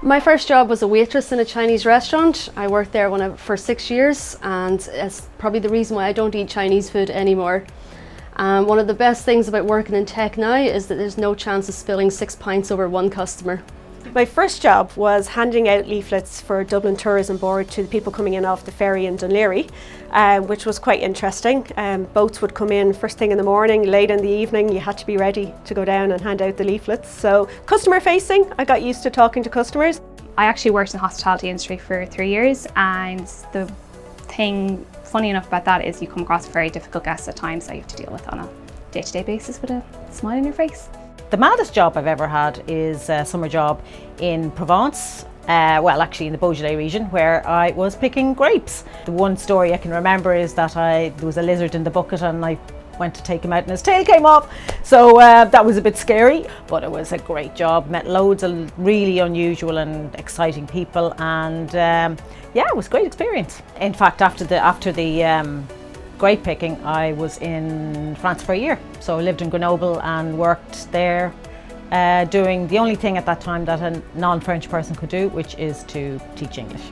My first job was a waitress in a Chinese restaurant. I worked there for 6 years, and it's probably the reason why I don't eat Chinese food anymore. One of the best things about working in tech now is that there's no chance of spilling 6 pints over one customer. My first job was handing out leaflets for Dublin Tourism Board to the people coming in off the ferry in Dunleary, which was quite interesting. Boats would come in first thing in the morning, late in the evening. You had to be ready to go down and hand out the leaflets. So customer facing, I got used to talking to customers. I actually worked in the hospitality industry for 3 years, and the thing funny enough about that is you come across very difficult guests at times that you have to deal with on a day-to-day basis with a smile on your face. The maddest job I've ever had is a summer job in Provence, well actually in the Beaujolais region, where I was picking grapes. The one story I can remember is that there was a lizard in the bucket and I went to take him out and his tail came off. So that was a bit scary, but it was a great job. Met loads of really unusual and exciting people, and yeah, it was a great experience. In fact, after the grape picking, I was in France for a year. So I lived in Grenoble and worked there doing the only thing at that time that a non-French person could do, which is to teach English.